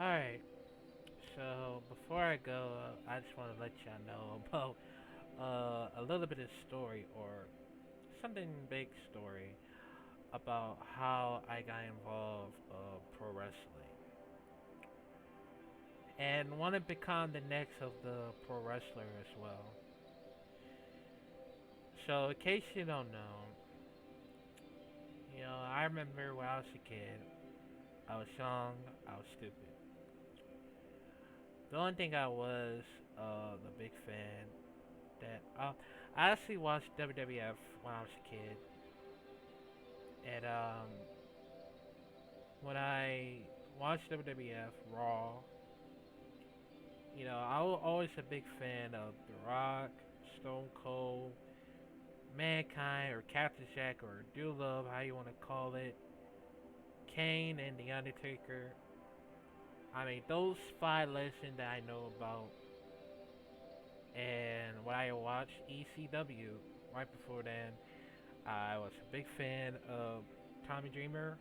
Alright, so before I go, I just want to let y'all know about a little bit of story or something big story about how I got involved pro wrestling and want to become the next of the pro wrestler as well. So in case you don't know, I remember when I was a kid, I was young, I was stupid. The only thing I was the big fan that I actually watched WWF when I was a kid, and when I watched WWF Raw, I was always a big fan of The Rock, Stone Cold, Mankind, or Captain Jack, or Do Love, how you want to call it, Kane, and The Undertaker. I mean, those five legends that I know about, and when I watched ECW right before then, I was a big fan of Tommy Dreamer,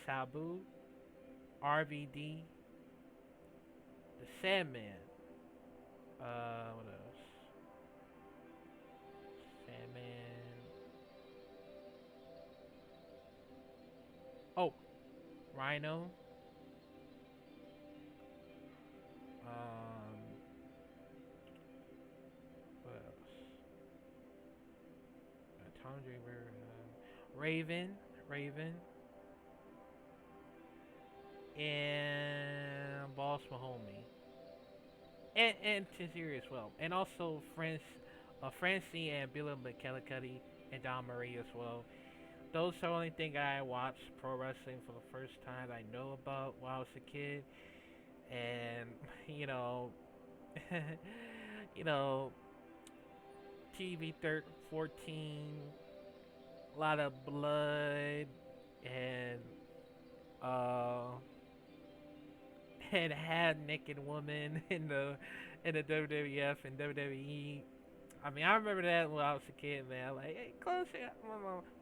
Sabu, RVD, the Sandman. What else? Sandman. Oh, Rhino. Um, what else? Tommy Dreamer. Raven, and Boss Mahomey, and Tiziri as well, and also Francine and Billy McKellicuddy and Don Marie as well. Those are the only thing I watched pro wrestling for the first time I know about while I was a kid, and you know, you know, TV 14, a lot of blood and uh and had naked woman in the WWF and WWE. I mean, I remember that when I was a kid, man. Like, hey, close your my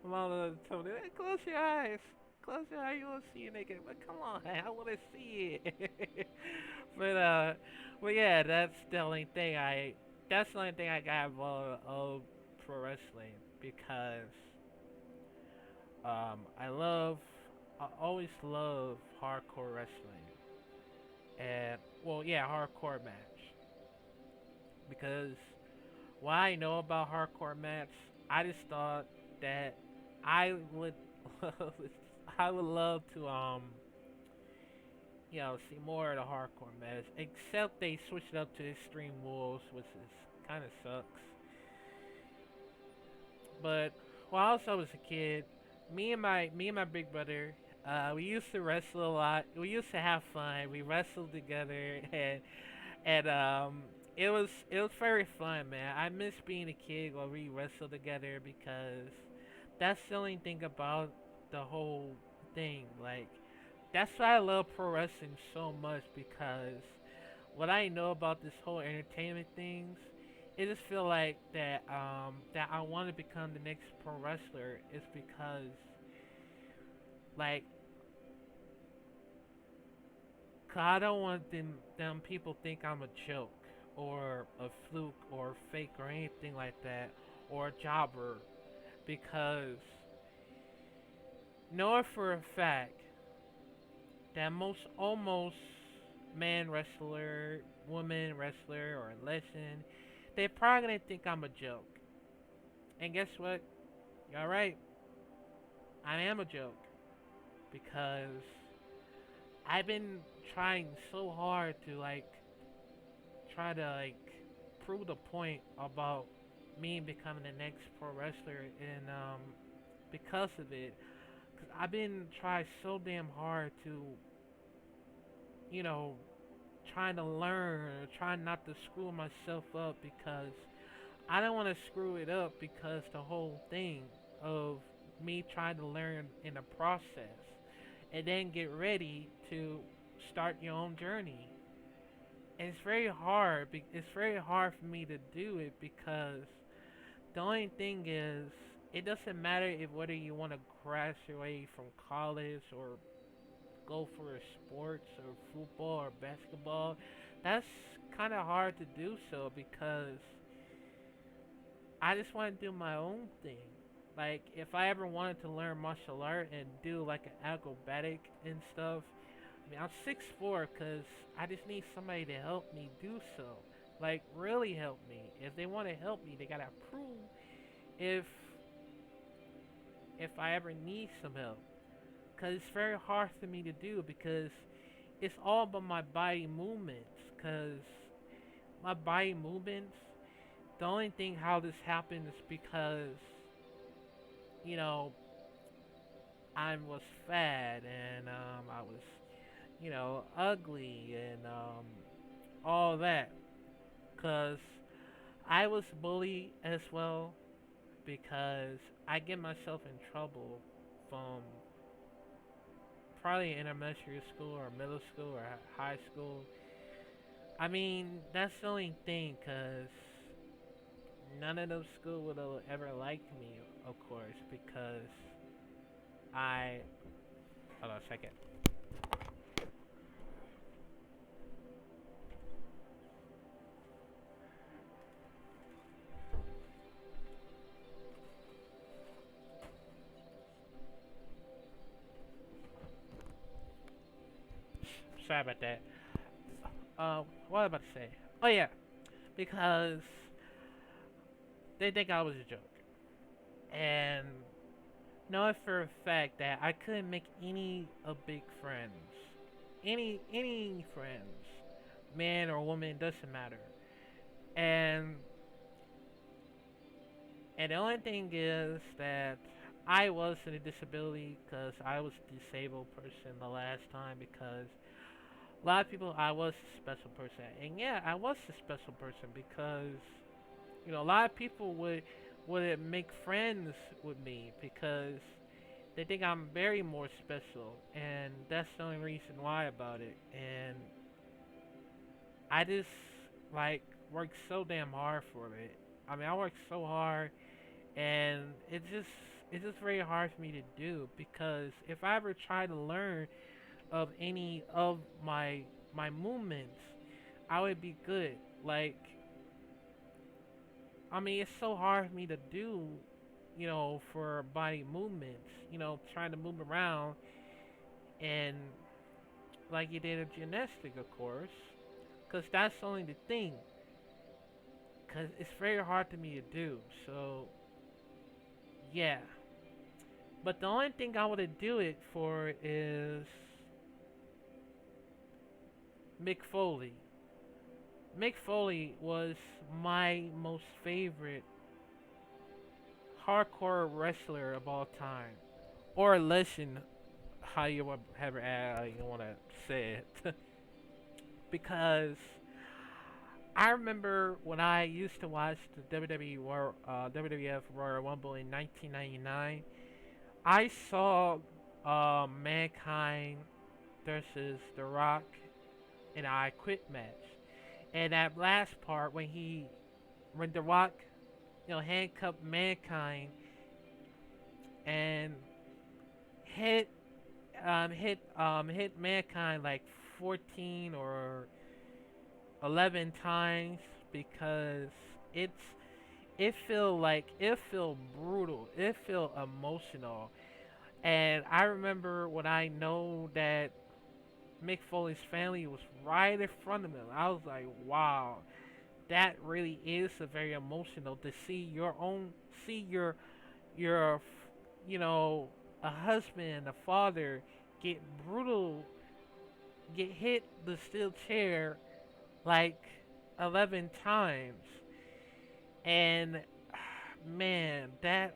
mom told me, hey, close your eyes. Close your eyes, you won't see it naked. But come on, I want to see it. but uh, but yeah, that's the only thing I got involved of pro wrestling because I always love hardcore wrestling and well, yeah, hardcore match because what I know about hardcore match, I just thought that I would I would love to see more of the hardcore match. Except they switched it up to Extreme Rules, which is kind of sucks. But while I was a kid, me and my big brother, we used to wrestle a lot. We used to have fun. We wrestled together, and it was very fun, man. I miss being a kid while we wrestled together because that's the only thing about the whole thing. Like that's why I love pro wrestling so much because what I know about this whole entertainment things, it just feel like that I want to become the next pro wrestler is because like 'cause I don't want them people think I'm a joke or a fluke or fake or anything like that or a jobber because knowing for a fact that most almost man wrestler, woman wrestler or legend, they probably gonna think I'm a joke. And guess what? You're right. I am a joke because I've been trying so hard to try to prove the point about me becoming the next pro wrestler and because of it, cause I've been trying so damn hard to you know trying to learn, trying not to screw myself up because I don't want to screw it up because the whole thing of me trying to learn in the process and then get ready to start your own journey. And it's very hard. It's very hard for me to do it because the only thing is, it doesn't matter if whether you want to graduate from college or go for sports or football or basketball, that's kind of hard to do so because I just want to do my own thing. Like if I ever wanted to learn martial art and do like an acrobatic and stuff, I mean I'm 6'4" because I just need somebody to help me do so. Like really help me. If they want to help me, they gotta prove if I ever need some help. Cause it's very hard for me to do because it's all about my body movements. Cause my body movements, the only thing how this happens is because you know I was fat and I was ugly and all that. Cause I was bullied as well because I get myself in trouble from probably elementary school or middle school or high school. I mean, that's the only thing, cause none of those schools would have ever liked me, of course, because I. Hold on a second. Sorry about that. What was I about to say? Oh yeah, because they think I was a joke, and know for a fact that I couldn't make any of big friends, any friends, man or woman, doesn't matter. And the only thing is that I was in a disability because I was a disabled person the last time because a lot of people I was a special person and yeah I was a special person because a lot of people would make friends with me because they think I'm very more special and that's the only reason why about it and I just like worked so damn hard for it. I mean I worked so hard and it's just very hard for me to do because if I ever try to learn of any of my movements, I would be good. Like I mean, it's so hard for me to do, for body movements. Trying to move around and like you did a gymnastic, of course, because that's only the thing. Because it's very hard for me to do. So yeah. But the only thing I would do it for is Mick Foley. Mick Foley was my most favorite hardcore wrestler of all time, or legend, how you want you want to say it, because I remember when I used to watch the WWF Royal Rumble in 1999. I saw Mankind versus The Rock in an I Quit match. And that last part when The Rock, handcuffed Mankind and hit hit Mankind like 14 or 11 times because it's it feel brutal. It feel emotional. And I remember when I know that Mick Foley's family was right in front of him. I was like, wow, that really is a very emotional to see your a husband, a father get brutal, get hit the steel chair like 11 times, and man, that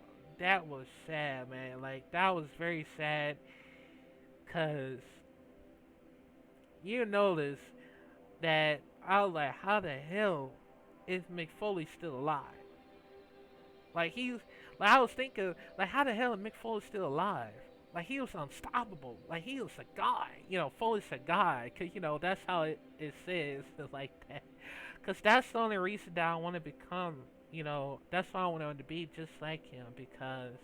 was sad, man. Like that was very sad, cause you notice that I was like, how the hell is McFoley still alive? Like he's like I was thinking like how the hell is McFoley still alive? Like he was unstoppable. Like he was a guy. Foley's a guy. Cause that's how it says like that. Cause that's the only reason that I want to become. That's why I wanted to be just like him. Because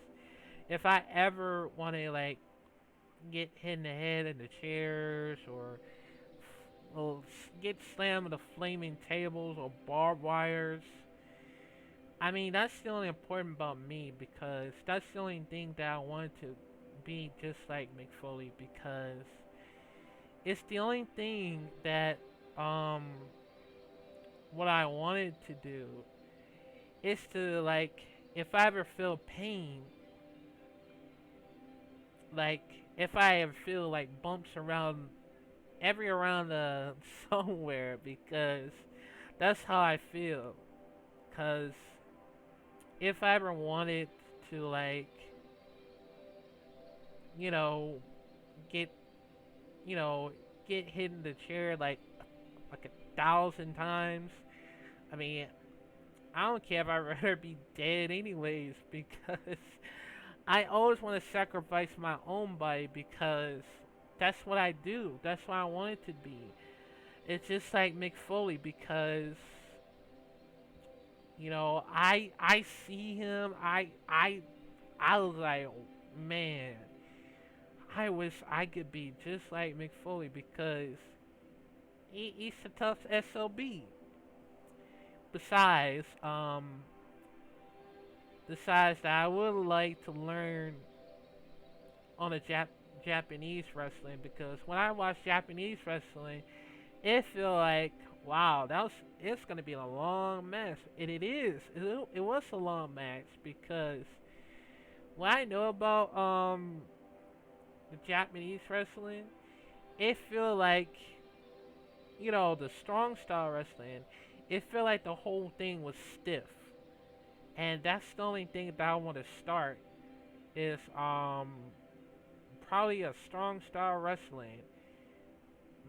if I ever want to like get hit in the head in the chairs or get slammed with the flaming tables or barbed wires. I mean, that's the only important about me because that's the only thing that I wanted to be just like Mick Foley because it's the only thing that um what I wanted to do is to like if I ever feel pain, like if I ever feel like bumps around every around somewhere because that's how I feel. Cause if I ever wanted to like you know get you know get hit in the chair like 1,000 times, I mean I don't care if I'd rather be dead anyways because I always want to sacrifice my own body because that's what I do. That's what I want it to be. It's just like Mick Foley because I see him. I was like, man, I wish I could be just like Mick Foley because he's a tough SOB. Besides, besides that, I would like to learn on a Japanese wrestling because when I watch Japanese wrestling, it feel like wow, it's gonna be a long match, and it is. It was a long match because what I know about the Japanese wrestling, it feel like the strong style wrestling. It feel like the whole thing was stiff, and that's the only thing that I want to start is probably a strong style wrestling,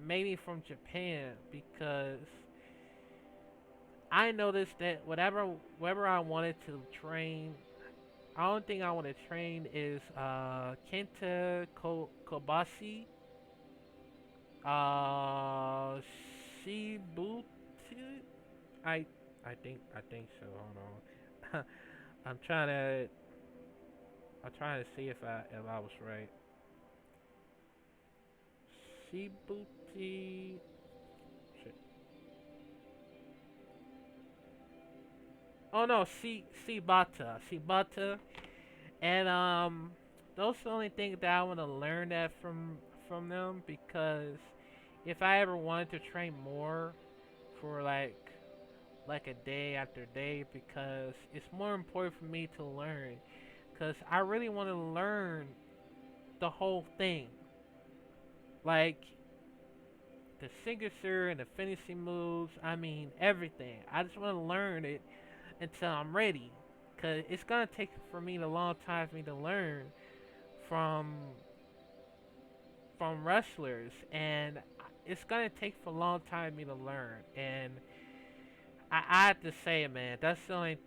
maybe from Japan because I noticed that whatever I wanted to train, I don't think I want to train is Kenta Kobashi, uh, Shibuya. I I think so. Hold on. I'm trying to I'm trying to see if I was right. Shibuya. Shit. Oh no, Shibata. And those are the only things that I want to learn that from them because if I ever wanted to train more for like a day after day because it's more important for me to learn because I really want to learn the whole thing, like the signature and the finishing moves. I mean everything. I just want to learn it until I'm ready, cause it's gonna take for me a long time for me to learn from wrestlers, and it's gonna take for a long time for me to learn. And I have to say, man, that's the only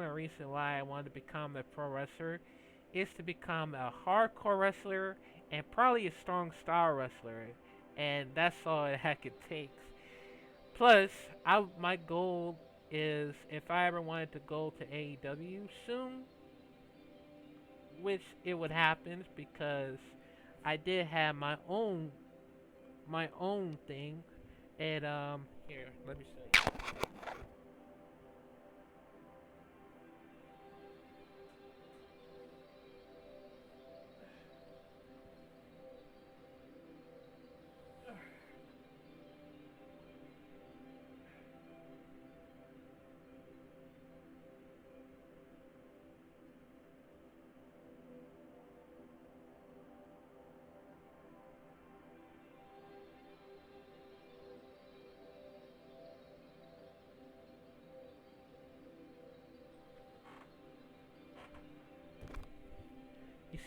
reason why I wanted to become a pro wrestler, is to become a hardcore wrestler and probably a strong style wrestler, and that's all that heck it takes. Plus, my goal is if I ever wanted to go to AEW soon, which it would happen because I did have my own thing, and here let me show you.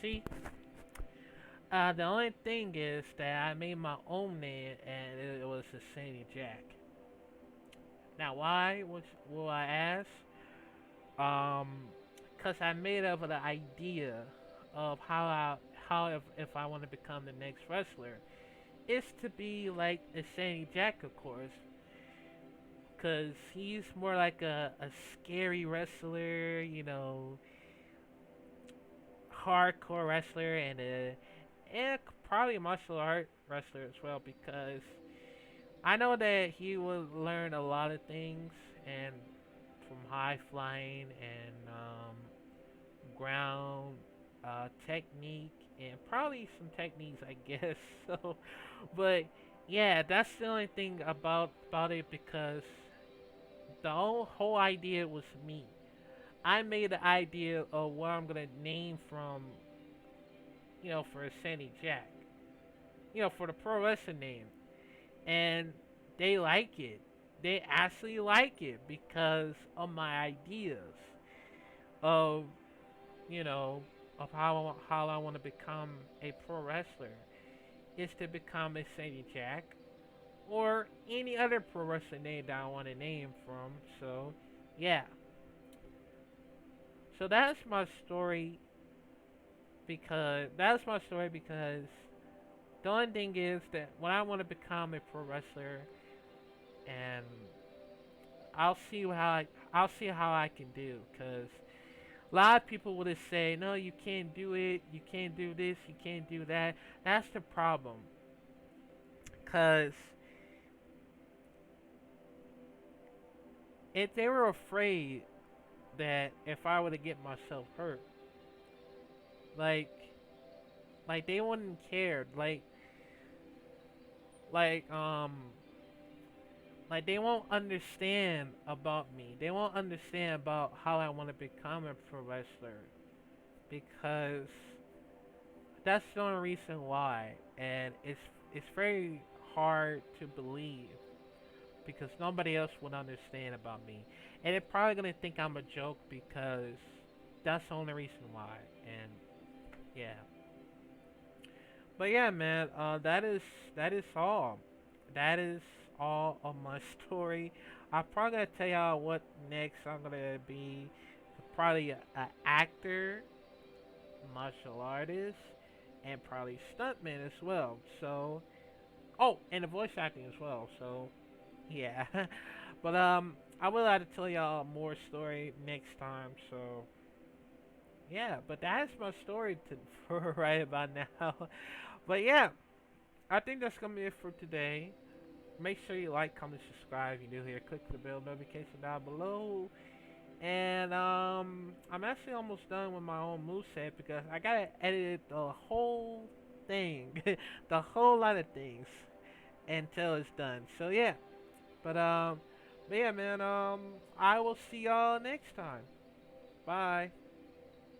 See, the only thing is that I made my own name and it was the Sandy Jack. Now, why will I ask? Um, cause I made up the idea of how if I want to become the next wrestler, is to be like the Sandy Jack, of course, cause he's more like a scary wrestler, hardcore wrestler, and probably a martial art wrestler as well because I know that he will learn a lot of things and from high flying and ground technique and probably some techniques, I guess. So, but yeah, that's the only thing about it because the whole idea was me. I made the idea of what I'm gonna name from, for Sandy Jack, for the pro wrestling name, and they like it. They actually like it because of my ideas of, you know, of how I want to become a pro wrestler is to become a Sandy Jack or any other pro wrestling name that I want to name from. So, yeah. So that's my story because the only thing is that when I want to become a pro wrestler and I'll see how I can do cuz a lot of people would say, "No, you can't do it. You can't do this. You can't do that." That's the problem cuz if they were afraid that if I were to get myself hurt, like they wouldn't care. Like like they won't understand about me. They won't understand about how I want to become a pro wrestler because that's the only reason why. And it's very hard to believe because nobody else would understand about me. And they're probably gonna think I'm a joke because that's the only reason why. And yeah. But yeah, man, that is all. That is all of my story. I'm probably gonna tell y'all what next I'm gonna be. Probably a actor, martial artist, and probably stuntman as well. So, oh, and the voice acting as well. So, yeah. But I will have to tell y'all more story next time. So, yeah. But that's my story to for right about now. But yeah, I think that's gonna be it for today. Make sure you like, comment, subscribe if you're new here. Click the bell notification down below. And I'm actually almost done with my own moveset because I gotta edit the whole thing, the whole lot of things until it's done. So yeah, but yeah, man. I will see y'all next time. Bye.